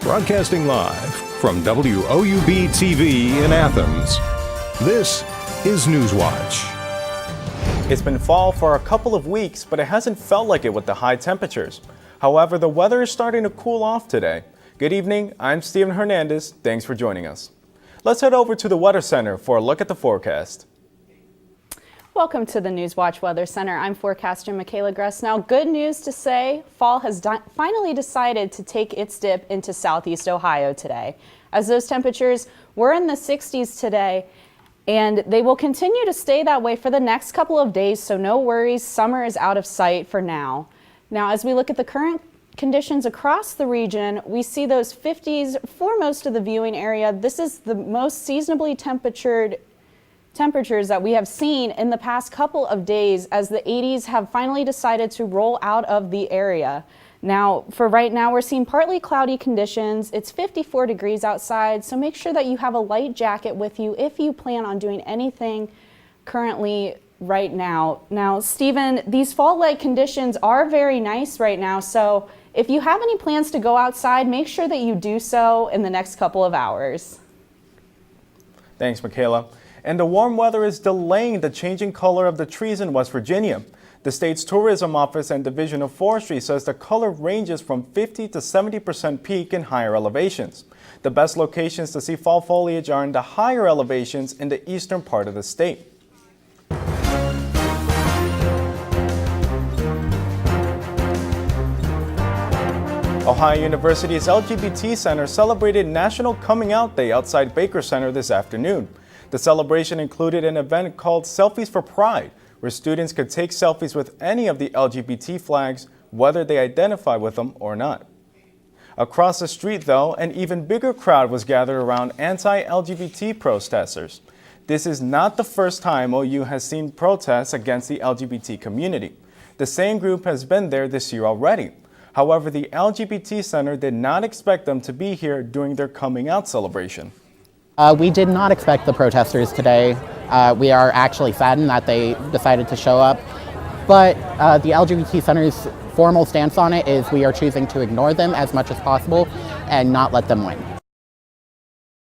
Broadcasting live from WOUB TV in Athens, this is Newswatch. It's been fall for a couple of weeks, but it hasn't felt like it with the high temperatures. However, the weather is starting to cool off today. Good evening, I'm Steven Hernandez. Thanks for joining us. Let's head over to the Weather Center for a look at the forecast. Welcome to the Newswatch Weather Center. I'm forecaster Michaela Gress. Now, good news to say, fall has finally decided to take its dip into southeast Ohio today. As those temperatures were in the 60s today, and they will continue to stay that way for the next couple of days, so no worries, summer is out of sight for now. Now, as we look at the current conditions across the region, we see those 50s for most of the viewing area. This is the most seasonably temperatures that we have seen in the past couple of days, as the 80s have finally decided to roll out of the area. Now, for right now, we're seeing partly cloudy conditions. It's 54 degrees outside, so make sure that you have a light jacket with you if you plan on doing anything currently right now. Now, Stephen, these fall-like conditions are very nice right now, so if you have any plans to go outside, make sure that you do so in the next couple of hours. Thanks, Michaela. And the warm weather is delaying the changing color of the trees in West Virginia. The state's Tourism Office and Division of Forestry says the color ranges from 50 to 70% peak in higher elevations. The best locations to see fall foliage are in the higher elevations in the eastern part of the state. Ohio University's LGBT Center celebrated National Coming Out Day outside Baker Center this afternoon. The celebration included an event called Selfies for Pride, where students could take selfies with any of the LGBT flags, whether they identify with them or not. Across the street, though, an even bigger crowd was gathered around anti-LGBT protesters. This is not the first time OU has seen protests against the LGBT community. The same group has been there this year already. However, the LGBT Center did not expect them to be here during their coming out celebration. We did not expect the protesters today. We are actually saddened that they decided to show up. But the LGBT Center's formal stance on it is we are choosing to ignore them as much as possible and not let them win.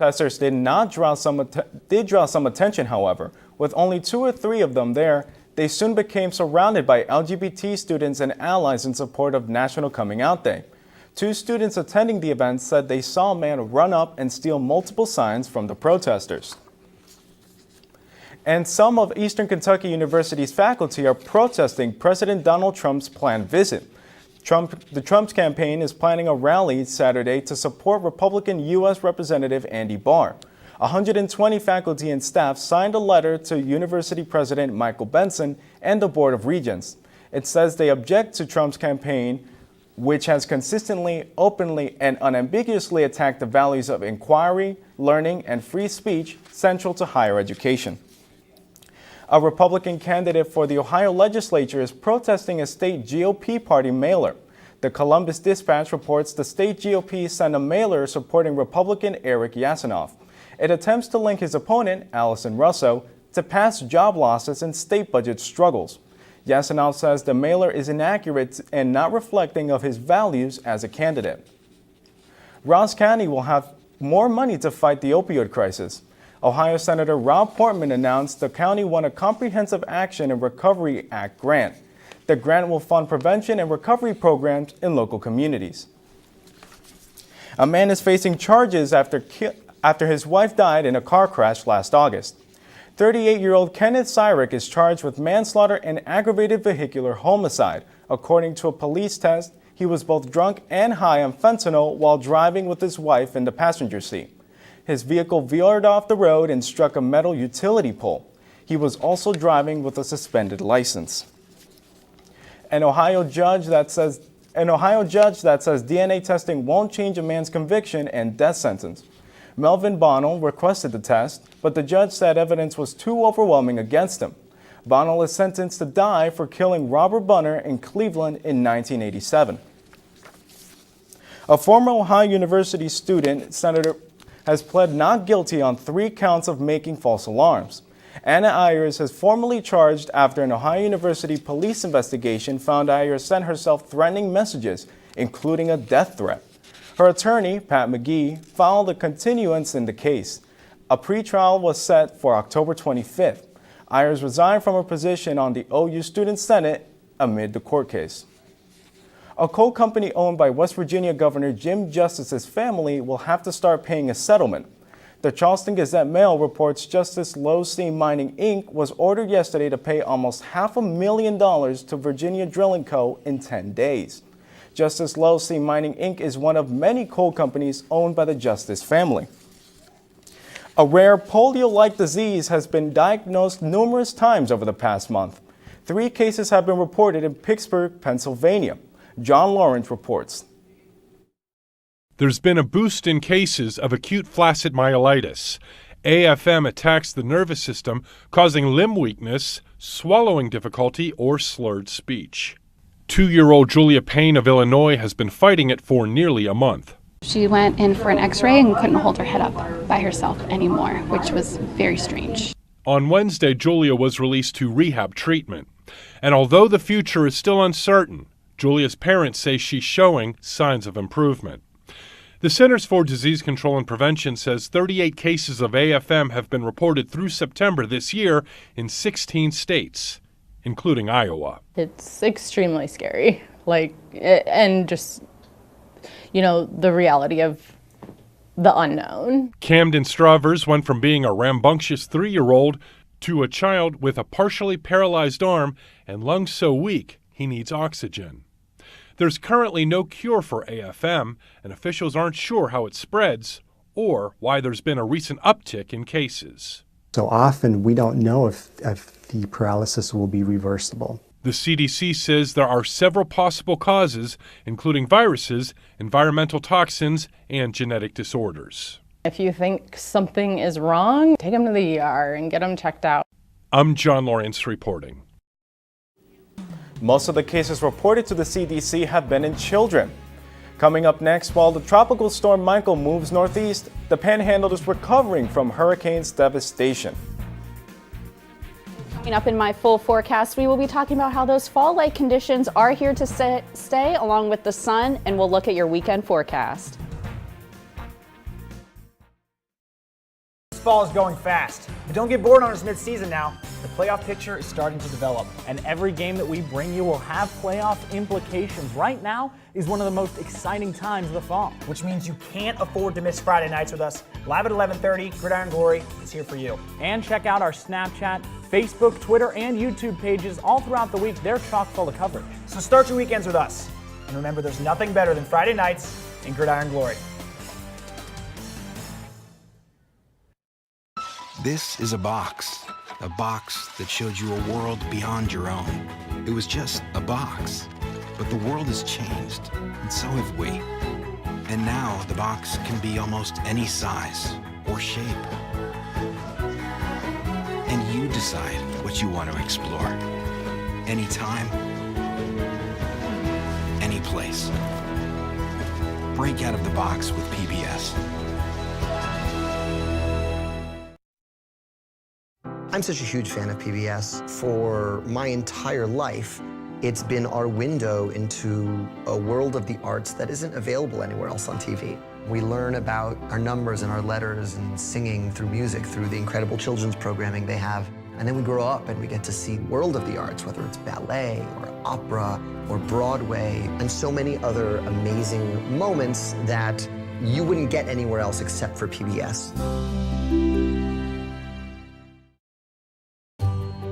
Protesters did draw some attention, however. With only 2 or 3 of them there, they soon became surrounded by LGBT students and allies in support of National Coming Out Day. 2 students attending the event said they saw a man run up and steal multiple signs from the protesters. And some of Eastern Kentucky University's faculty are protesting President Donald Trump's planned visit. The Trump campaign is planning a rally Saturday to support Republican U.S. Representative Andy Barr. 120 faculty and staff signed a letter to University President Michael Benson and the Board of Regents. It says they object to Trump's campaign, which has consistently, openly, and unambiguously attacked the values of inquiry, learning, and free speech central to higher education. A Republican candidate for the Ohio legislature is protesting a state GOP party mailer. The Columbus Dispatch reports the state GOP sent a mailer supporting Republican Eric Yasinoff. It attempts to link his opponent, Allison Russo, to past job losses and state budget struggles. Yasinoff says the mailer is inaccurate and not reflecting of his values as a candidate. Ross County will have more money to fight the opioid crisis. Ohio Senator Rob Portman announced the county won a Comprehensive Action and Recovery Act grant. The grant will fund prevention and recovery programs in local communities. A man is facing charges after his wife died in a car crash last August. 38-year-old Kenneth Cyrick is charged with manslaughter and aggravated vehicular homicide. According to a police test, he was both drunk and high on fentanyl while driving with his wife in the passenger seat. His vehicle veered off the road and struck a metal utility pole. He was also driving with a suspended license. An Ohio judge that says DNA testing won't change a man's conviction and death sentence. Melvin Bonnell requested the test, but the judge said evidence was too overwhelming against him. Bonnell is sentenced to die for killing Robert Bunner in Cleveland in 1987. A former Ohio University student, Senator, has pled not guilty on 3 counts of making false alarms. Anna Ayers is formally charged after an Ohio University police investigation found Ayers sent herself threatening messages, including a death threat. Her attorney, Pat McGee, filed a continuance in the case. A pretrial was set for October 25th. Ayers resigned from her position on the OU Student Senate amid the court case. A coal company owned by West Virginia Governor Jim Justice's family will have to start paying a settlement. The Charleston Gazette-Mail reports Justice Low Sea Mining Inc. was ordered yesterday to pay almost $500,000 to Virginia Drilling Co. in 10 days. Justice Low Sea Mining Inc. is one of many coal companies owned by the Justice family. A rare polio-like disease has been diagnosed numerous times over the past month. 3 cases have been reported in Pittsburgh, Pennsylvania. John Lawrence reports. There's been a boost in cases of acute flaccid myelitis. AFM attacks the nervous system, causing limb weakness, swallowing difficulty, or slurred speech. 2-year-old Julia Payne of Illinois has been fighting it for nearly a month. She went in for an x-ray and couldn't hold her head up by herself anymore, which was very strange. On Wednesday, Julia was released to rehab treatment. And although the future is still uncertain, Julia's parents say she's showing signs of improvement. The Centers for Disease Control and Prevention says 38 cases of AFM have been reported through September this year in 16 states, including Iowa. It's extremely scary, and just, the reality of the unknown. Camden Stravers went from being a rambunctious 3-year-old to a child with a partially paralyzed arm and lungs so weak he needs oxygen. There's currently no cure for AFM, and officials aren't sure how it spreads or why there's been a recent uptick in cases. So often we don't know if the paralysis will be reversible. The CDC says there are several possible causes, including viruses, environmental toxins, and genetic disorders. If you think something is wrong, take them to the ER and get them checked out. I'm John Lawrence reporting. Most of the cases reported to the CDC have been in children. Coming up next, while the tropical storm Michael moves northeast, the Panhandle is recovering from hurricane's devastation. Coming up in my full forecast, we will be talking about how those fall-like conditions are here to stay along with the sun, and we'll look at your weekend forecast. Fall is going fast, but don't get bored on us mid-season now. The playoff picture is starting to develop, and every game that we bring you will have playoff implications. Right now is one of the most exciting times of the fall, which means you can't afford to miss Friday nights with us. Live at 11:30, Gridiron Glory is here for you. And check out our Snapchat, Facebook, Twitter, and YouTube pages all throughout the week. They're chock full of coverage. So start your weekends with us. And remember, there's nothing better than Friday nights in Gridiron Glory. This is a box that showed you a world beyond your own. It was just a box, but the world has changed, and so have we. And now the box can be almost any size or shape. And you decide what you want to explore. Anytime, any place. Break out of the box with PBS. I'm such a huge fan of PBS. For my entire life, it's been our window into a world of the arts that isn't available anywhere else on TV. We learn about our numbers and our letters and singing through music, through the incredible children's programming they have. And then we grow up and we get to see the world of the arts, whether it's ballet or opera or Broadway, and so many other amazing moments that you wouldn't get anywhere else except for PBS.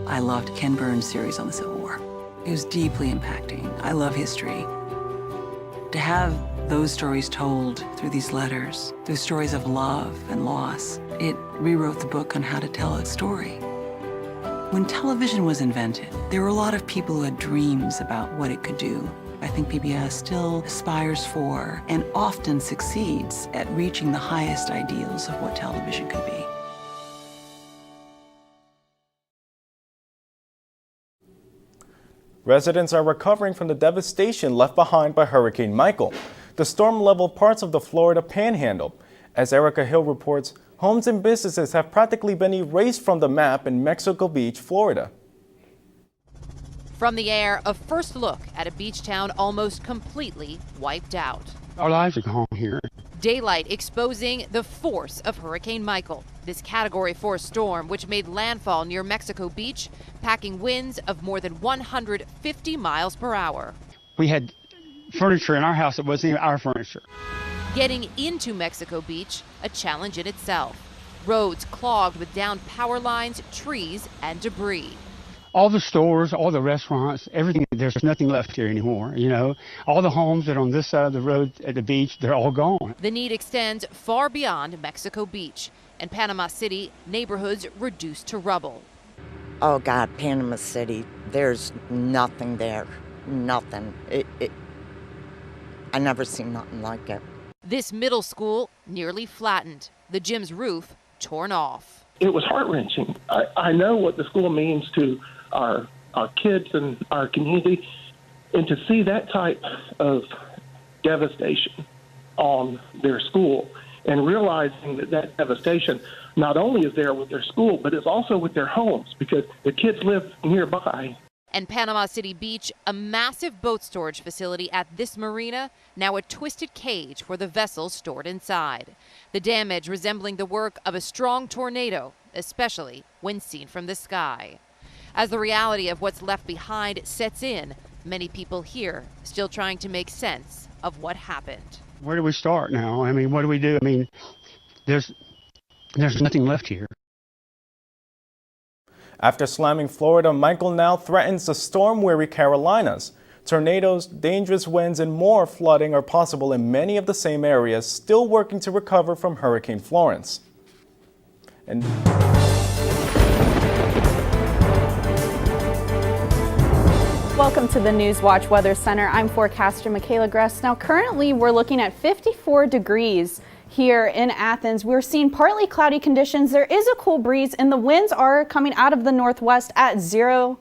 I loved Ken Burns' series on the Civil War. It was deeply impacting. I love history. To have those stories told through these letters, through stories of love and loss, it rewrote the book on how to tell a story. When television was invented, there were a lot of people who had dreams about what it could do. I think PBS still aspires for and often succeeds at reaching the highest ideals of what television could be. Residents are recovering from the devastation left behind by Hurricane Michael. The storm leveled parts of the Florida Panhandle. As Erica Hill reports, homes and businesses have practically been erased from the map in Mexico Beach, Florida. From the air, a first look at a beach town almost completely wiped out. Our lives are gone here. Daylight exposing the force of Hurricane Michael, this Category 4 storm which made landfall near Mexico Beach, packing winds of more than 150 miles per hour. We had furniture in our house that wasn't even our furniture. Getting into Mexico Beach, a challenge in itself. Roads clogged with downed power lines, trees, and debris. All the stores, all the restaurants, everything, there's nothing left here anymore, you know. All the homes that are on this side of the road at the beach, they're all gone. The need extends far beyond Mexico Beach. In Panama City, neighborhoods reduced to rubble. Oh God, Panama City, there's nothing there, nothing. I never seen nothing like it. This middle school nearly flattened, the gym's roof torn off. It was heart-wrenching. I know what the school means to our kids and our community, and to see that type of devastation on their school and realizing that devastation not only is there with their school, but it's also with their homes because the kids live nearby. And Panama City Beach, a massive boat storage facility at this marina, now a twisted cage for the vessels stored inside. The damage resembling the work of a strong tornado, especially when seen from the sky. As the reality of what's left behind sets in, many people here still trying to make sense of what happened. Where do we start now? I mean, what do we do? I mean, there's nothing left here. After slamming Florida, Michael now threatens the storm-weary Carolinas. Tornadoes, dangerous winds, and more flooding are possible in many of the same areas still working to recover from Hurricane Florence. And welcome to the Newswatch Weather Center. I'm forecaster Michaela Gress. Now, currently we're looking at 54 degrees here in Athens. We're seeing partly cloudy conditions. There is a cool breeze and the winds are coming out of the northwest at 5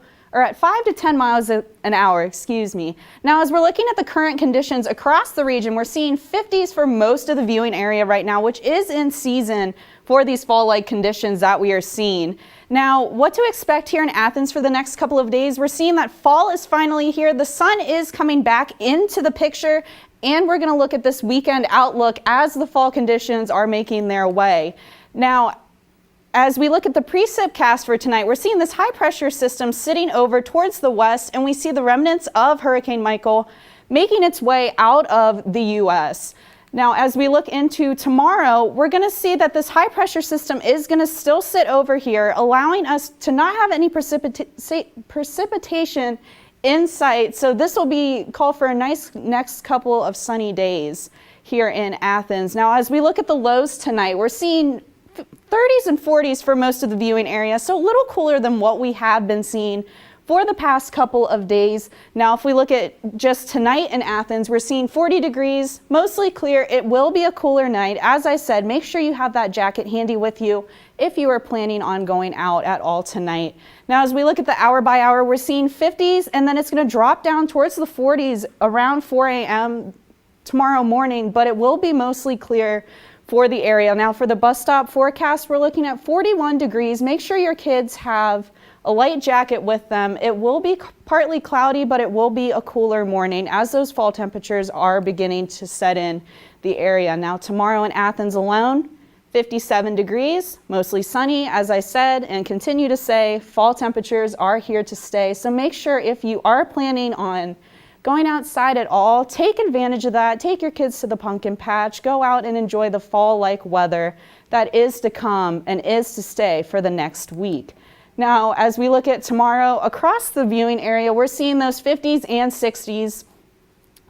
to 10 miles an hour, excuse me. Now, as we're looking at the current conditions across the region, we're seeing 50s for most of the viewing area right now, which is in season for these fall-like conditions that we are seeing. Now, what to expect here in Athens for the next couple of days? We're seeing that fall is finally here. The sun is coming back into the picture, and we're going to look at this weekend outlook as the fall conditions are making their way. Now, as we look at the precipcast for tonight, we're seeing this high pressure system sitting over towards the west, and we see the remnants of Hurricane Michael making its way out of the U.S. Now, as we look into tomorrow, we're going to see that this high pressure system is going to still sit over here, allowing us to not have any precipitation in sight. So this will be call for a nice next couple of sunny days here in Athens. Now, as we look at the lows tonight, we're seeing 30s and 40s for most of the viewing area, so a little cooler than what we have been seeing for the past couple of days. Now, if we look at just tonight in Athens, we're seeing 40 degrees, mostly clear. It will be a cooler night. As I said, make sure you have that jacket handy with you if you are planning on going out at all tonight. Now, as we look at the hour by hour, we're seeing 50s, and then it's going to drop down towards the 40s around 4 a.m. tomorrow morning, but it will be mostly clear for the area. Now, for the bus stop forecast, we're looking at 41 degrees. Make sure your kids have a light jacket with them. It will be partly cloudy, but it will be a cooler morning as those fall temperatures are beginning to set in the area. Now, tomorrow in Athens alone, 57 degrees, mostly sunny, as I said, and continue to say fall temperatures are here to stay. So make sure if you are planning on going outside at all, take advantage of that. Take your kids to the pumpkin patch. Go out and enjoy the fall-like weather that is to come and is to stay for the next week. Now, as we look at tomorrow, across the viewing area, we're seeing those 50s and 60s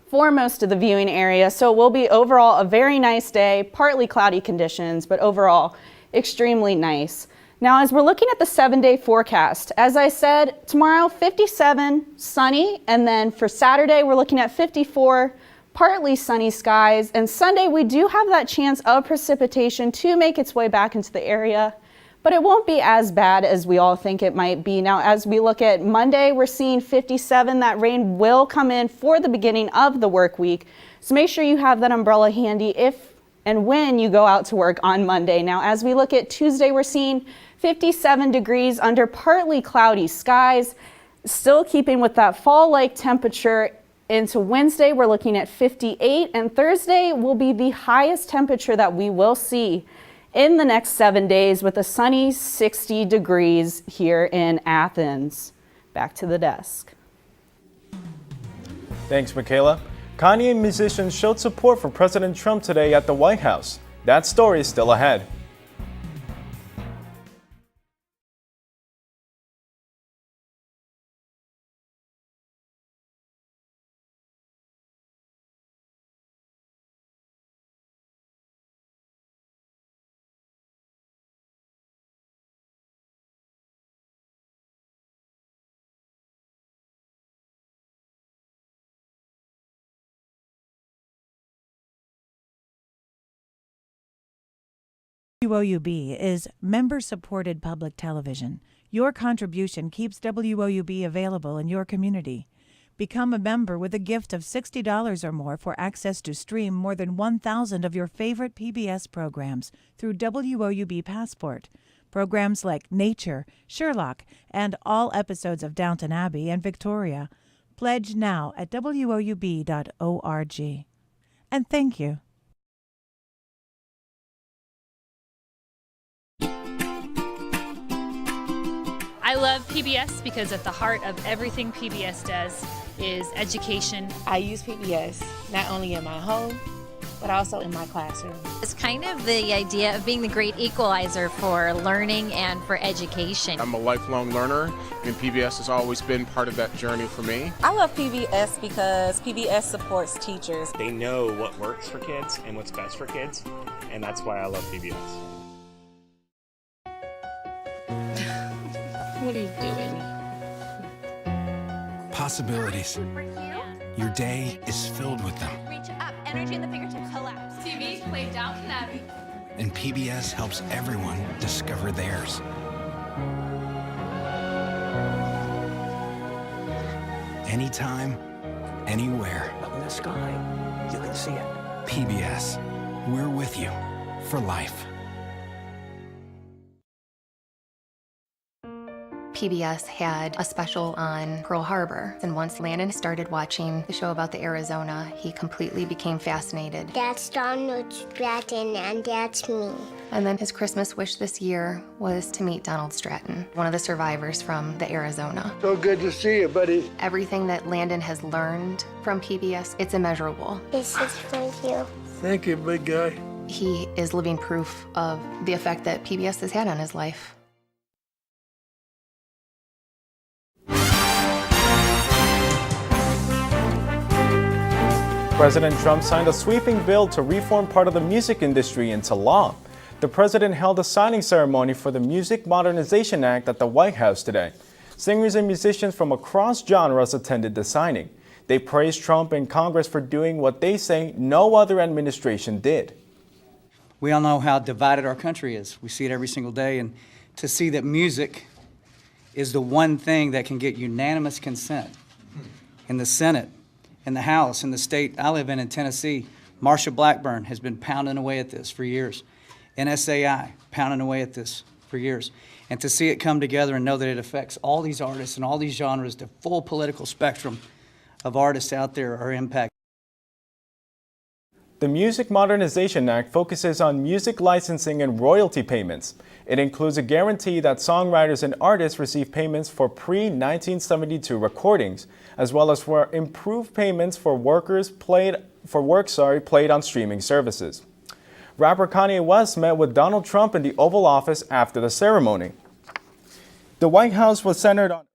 for most of the viewing area. So it will be overall a very nice day, partly cloudy conditions, but overall extremely nice. Now, as we're looking at the 7-day forecast, as I said, tomorrow 57 sunny, and then for Saturday we're looking at 54 partly sunny skies, and Sunday we do have that chance of precipitation to make its way back into the area, but it won't be as bad as we all think it might be. Now, as we look at Monday, we're seeing 57. That rain will come in for the beginning of the work week, so make sure you have that umbrella handy if and when you go out to work on Monday. Now, as we look at Tuesday, we're seeing 57 degrees under partly cloudy skies, still keeping with that fall-like temperature Into Wednesday, we're looking at 58, and Thursday will be the highest temperature that we will see in the next 7 days, with a sunny 60 degrees here in Athens. Back to the desk. Thanks, Michaela. Kanye and musicians showed support for President Trump today at the White House. That story is still ahead. WOUB is member-supported public television. Your contribution keeps WOUB available in your community. Become a member with a gift of $60 or more for access to stream more than 1,000 of your favorite PBS programs through WOUB Passport. Programs like Nature, Sherlock, and all episodes of Downton Abbey and Victoria. Pledge now at WOUB.org. And thank you. I love PBS because at the heart of everything PBS does is education. I use PBS not only in my home, but also in my classroom. It's kind of the idea of being the great equalizer for learning and for education. I'm a lifelong learner, and PBS has always been part of that journey for me. I love PBS because PBS supports teachers. They know what works for kids and what's best for kids, and that's why I love PBS. What are you doing? Possibilities. Your day is filled with them. Reach up, energy in the fingertips, collapse. TV, play Downton Abbey. And PBS helps everyone discover theirs. Anytime, anywhere. Up in the sky, you can see it. PBS, we're with you for life. PBS had a special on Pearl Harbor, and once Landon started watching the show about the Arizona, he completely became fascinated. That's Donald Stratton, and that's me. And then his Christmas wish this year was to meet Donald Stratton, one of the survivors from the Arizona. So good to see you, buddy. Everything that Landon has learned from PBS, it's immeasurable. This is for you. Thank you, big guy. He is living proof of the effect that PBS has had on his life. President Trump signed a sweeping bill to reform part of the music industry into law. The president held a signing ceremony for the Music Modernization Act at the White House today. Singers and musicians from across genres attended the signing. They praised Trump and Congress for doing what they say no other administration did. We all know how divided our country is. We see it every single day, and to see that music is the one thing that can get unanimous consent in the Senate, in the House, in the state I live in Tennessee. Marsha Blackburn has been pounding away at this for years. NSAI, pounding away at this for years. And to see it come together and know that it affects all these artists and all these genres, the full political spectrum of artists out there are impacted. The Music Modernization Act focuses on music licensing and royalty payments. It includes a guarantee that songwriters and artists receive payments for pre-1972 recordings, as well as for improved payments for work played on streaming services. Rapper Kanye West met with Donald Trump in the Oval Office after the ceremony. The White House was centered on...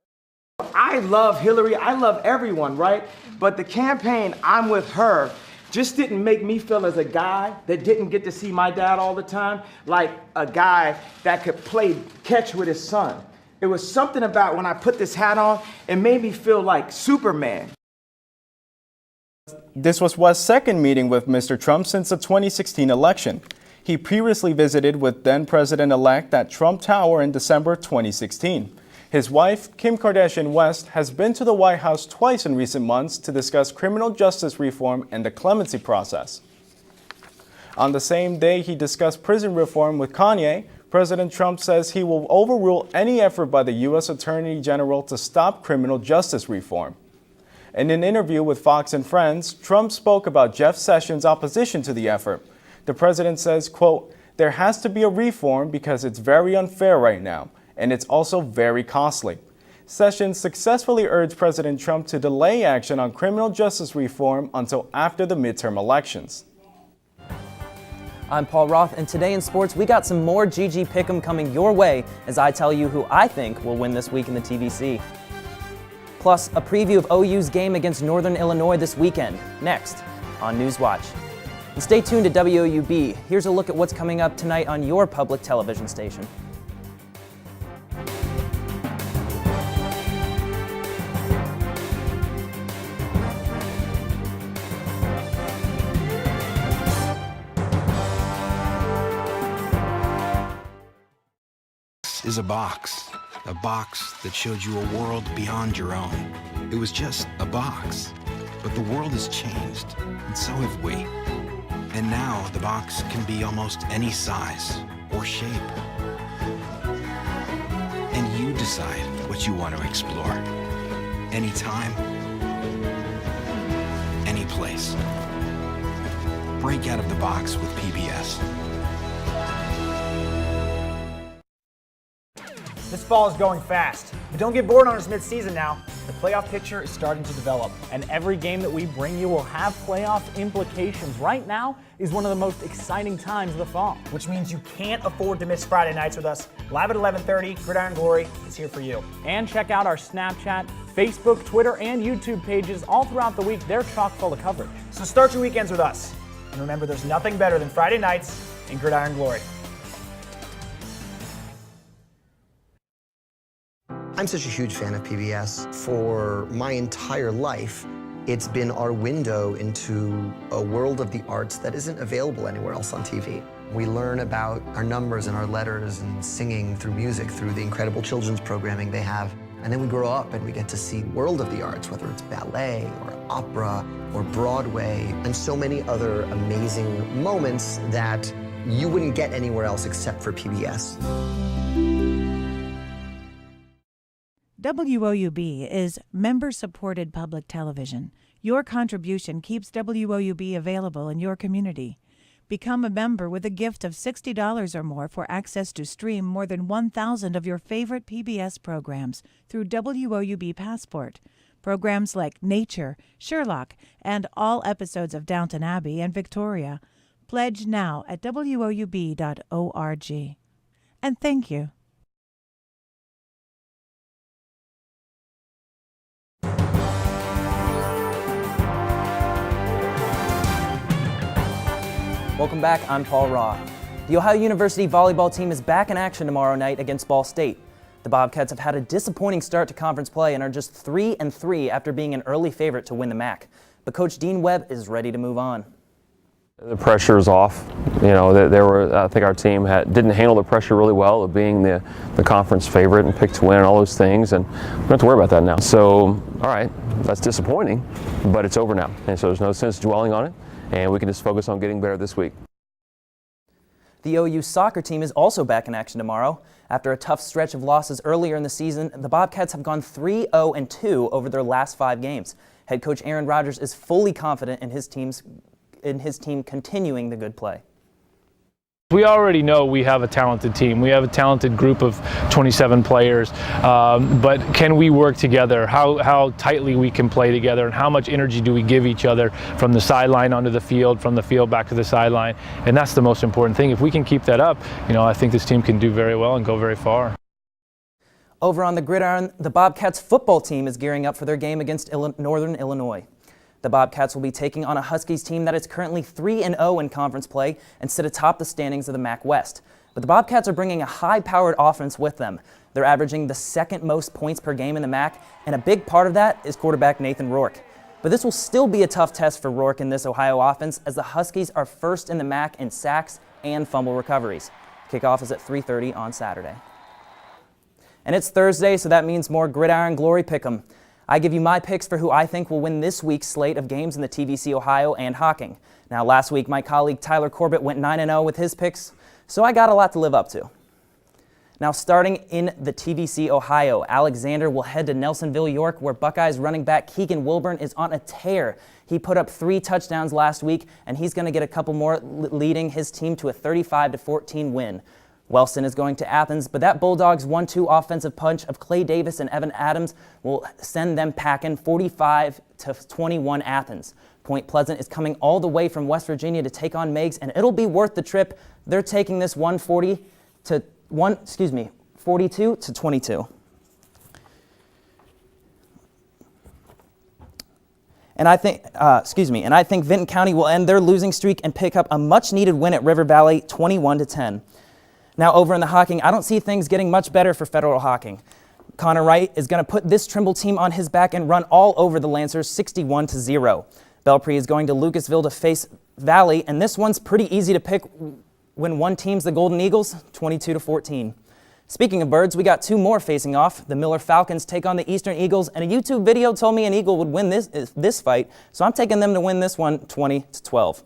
I love Hillary, I love everyone, right? But the campaign, I'm with her, just didn't make me feel as a guy that didn't get to see my dad all the time, like a guy that could play catch with his son. It was something about when I put this hat on, it made me feel like Superman. This was West's second meeting with Mr. Trump since the 2016 election. He previously visited with then-President-elect at Trump Tower in December 2016. His wife, Kim Kardashian West, has been to the White House twice in recent months to discuss criminal justice reform and the clemency process. On the same day he discussed prison reform with Kanye, President Trump says he will overrule any effort by the U.S. Attorney General to stop criminal justice reform. In an interview with Fox and Friends, Trump spoke about Jeff Sessions' opposition to the effort. The president says, quote, "There has to be a reform because it's very unfair right now, and it's also very costly." Sessions successfully urged President Trump to delay action on criminal justice reform until after the midterm elections. I'm Paul Roth, and today in sports, we got some more GG Pick'em coming your way as I tell you who I think will win this week in the TVC. Plus, a preview of OU's game against Northern Illinois this weekend, next on Newswatch. And stay tuned to WOUB. Here's a look at what's coming up tonight on your public television station. Is a box that showed you a world beyond your own. It was just a box, but the world has changed, and so have we. And now the box can be almost any size or shape. And you decide what you want to explore. Anytime, any place. Break out of the box with PBS. This fall is going fast, but don't get bored on us mid-season now. The playoff picture is starting to develop, and every game that we bring you will have playoff implications. Right now is one of the most exciting times of the fall, which means you can't afford to miss Friday nights with us. Live at 11:30, Gridiron Glory is here for you. And check out our Snapchat, Facebook, Twitter, and YouTube pages all throughout the week. They're chock full of coverage. So start your weekends with us. And remember, there's nothing better than Friday nights in Gridiron Glory. I'm such a huge fan of PBS. For my entire life, it's been our window into a world of the arts that isn't available anywhere else on TV. We learn about our numbers and our letters and singing through music, through the incredible children's programming they have. And then we grow up and we get to see the world of the arts, whether it's ballet or opera or Broadway, and so many other amazing moments that you wouldn't get anywhere else except for PBS. WOUB is member-supported public television. Your contribution keeps WOUB available in your community. Become a member with a gift of $60 or more for access to stream more than 1,000 of your favorite PBS programs through WOUB Passport. Programs like Nature, Sherlock, and all episodes of Downton Abbey and Victoria. Pledge now at WOUB.org. And thank you. Welcome back, I'm Paul Roth. The Ohio University volleyball team is back in action tomorrow night against Ball State. The Bobcats have had a disappointing start to conference play and are just 3-3 after being an early favorite to win the MAC. But Coach Dean Webb is ready to move on. The pressure is off. You know, I think our team didn't handle the pressure really well of being the conference favorite and picked to win and all those things, and we don't have to worry about that now. So, all right, that's disappointing, but it's over now, and so there's no sense dwelling on it. And we can just focus on getting better this week. The OU soccer team is also back in action tomorrow. After a tough stretch of losses earlier in the season, the Bobcats have gone 3-0-2 over their last 5 games. Head coach Aaron Rodgers is fully confident in his team continuing the good play. We already know we have a talented team. We have a talented group of 27 players, but can we work together? How tightly we can play together, and how much energy do we give each other from the sideline onto the field, from the field back to the sideline? And that's the most important thing. If we can keep that up, I think this team can do very well and go very far. Over on the gridiron, the Bobcats football team is gearing up for their game against Northern Illinois. The Bobcats will be taking on a Huskies team that is currently 3-0 in conference play and sit atop the standings of the MAC West. But the Bobcats are bringing a high-powered offense with them. They're averaging the second most points per game in the MAC, and a big part of that is quarterback Nathan Rourke. But this will still be a tough test for Rourke in this Ohio offense, as the Huskies are first in the MAC in sacks and fumble recoveries. Kickoff is at 3:30 on Saturday. And it's Thursday, so that means more Gridiron Glory Pick'em. I give you my picks for who I think will win this week's slate of games in the TVC Ohio and Hocking. Now, last week, my colleague Tyler Corbett went 9-0 with his picks, so I got a lot to live up to. Now starting in the TVC Ohio, Alexander will head to Nelsonville, York, where Buckeyes running back Keegan Wilburn is on a tear. He put up 3 touchdowns last week, and he's going to get a couple more, leading his team to a 35-14 win. Wellston is going to Athens, but that Bulldogs 1-2 offensive punch of Clay Davis and Evan Adams will send them packing 45-21 Athens. Point Pleasant is coming all the way from West Virginia to take on Meigs, and it'll be worth the trip. They're taking this 42-22. And I think, Vinton County will end their losing streak and pick up a much-needed win at River Valley, 21-10. Now over in the Hocking, I don't see things getting much better for Federal Hocking. Connor Wright is going to put this Trimble team on his back and run all over the Lancers, 61-0. Belpre is going to Lucasville to face Valley, and this one's pretty easy to pick when one team's the Golden Eagles, 22-14. Speaking of birds, we got 2 more facing off. The Miller Falcons take on the Eastern Eagles, and a YouTube video told me an Eagle would win this fight, so I'm taking them to win this one 20-12.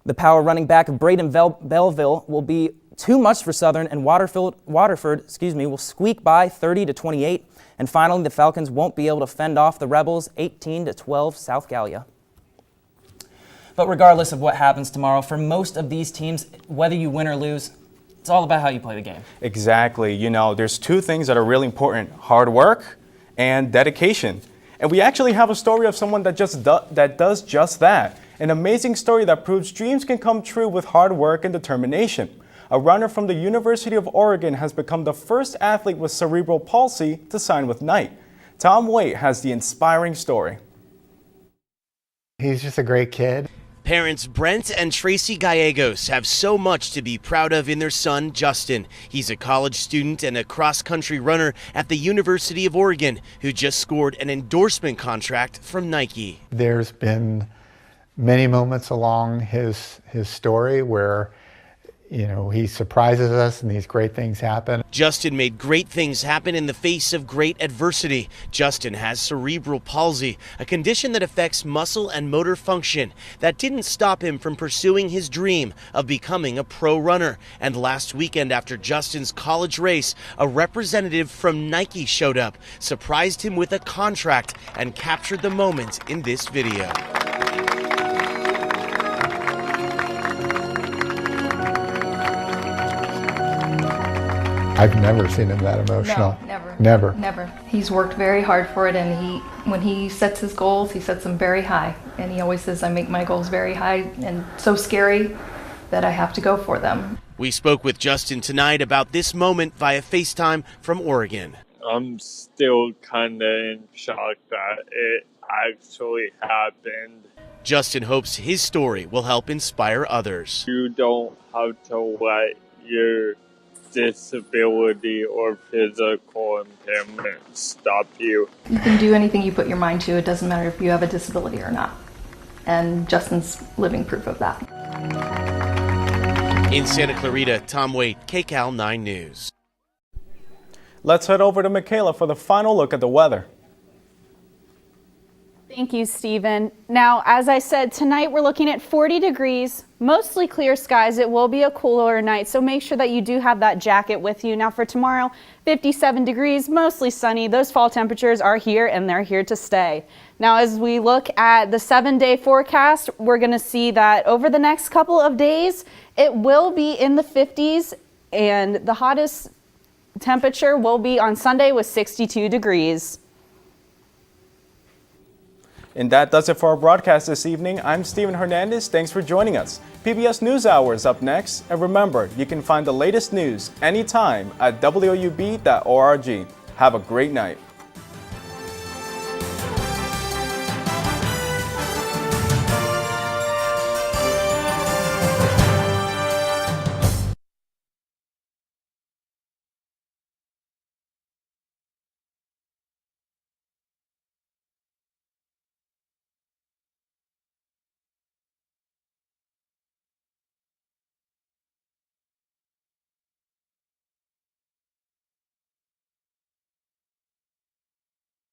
The power running back of Braden Belleville will be too much for Southern, and Waterford will squeak by 30-28. And finally, the Falcons won't be able to fend off the Rebels, 18-12 South Gallia. But regardless of what happens tomorrow, for most of these teams, whether you win or lose, it's all about how you play the game. Exactly. You know, there's 2 things that are really important: hard work and dedication. And we actually have a story of someone that does just that. An amazing story that proves dreams can come true with hard work and determination. A runner from the University of Oregon has become the first athlete with cerebral palsy to sign with Knight. Tom Waite has the inspiring story. He's just a great kid. Parents Brent and Tracy Gallegos have so much to be proud of in their son, Justin. He's a college student and a cross-country runner at the University of Oregon who just scored an endorsement contract from Nike. There's been many moments along his story where, you know, he surprises us and these great things happen. Justin made great things happen in the face of great adversity. Justin has cerebral palsy, a condition that affects muscle and motor function. That didn't stop him from pursuing his dream of becoming a pro runner. And last weekend after Justin's college race, a representative from Nike showed up, surprised him with a contract, and captured the moment in this video. I've never seen him that emotional. No, never. He's worked very hard for it, and when he sets his goals, he sets them very high. And he always says, I make my goals very high and so scary that I have to go for them. We spoke with Justin tonight about this moment via FaceTime from Oregon. I'm still kind of in shock that it actually happened. Justin hopes his story will help inspire others. You don't have to let your disability or physical impairment stop you. You can do anything you put your mind to. It doesn't matter if you have a disability or not. And Justin's living proof of that. In Santa Clarita, Tom Waite, KCAL 9 News. Let's head over to Michaela for the final look at the weather. Thank you, Stephen. Now, as I said, tonight we're looking at 40 degrees, mostly clear skies. It will be a cooler night, so make sure that you do have that jacket with you. Now for tomorrow, 57 degrees, mostly sunny. Those fall temperatures are here and they're here to stay. Now, as we look at the 7-day forecast, we're going to see that over the next couple of days, it will be in the 50s, and the hottest temperature will be on Sunday with 62 degrees. And that does it for our broadcast this evening. I'm Steven Hernandez. Thanks for joining us. PBS NewsHour is up next. And remember, you can find the latest news anytime at woub.org. Have a great night.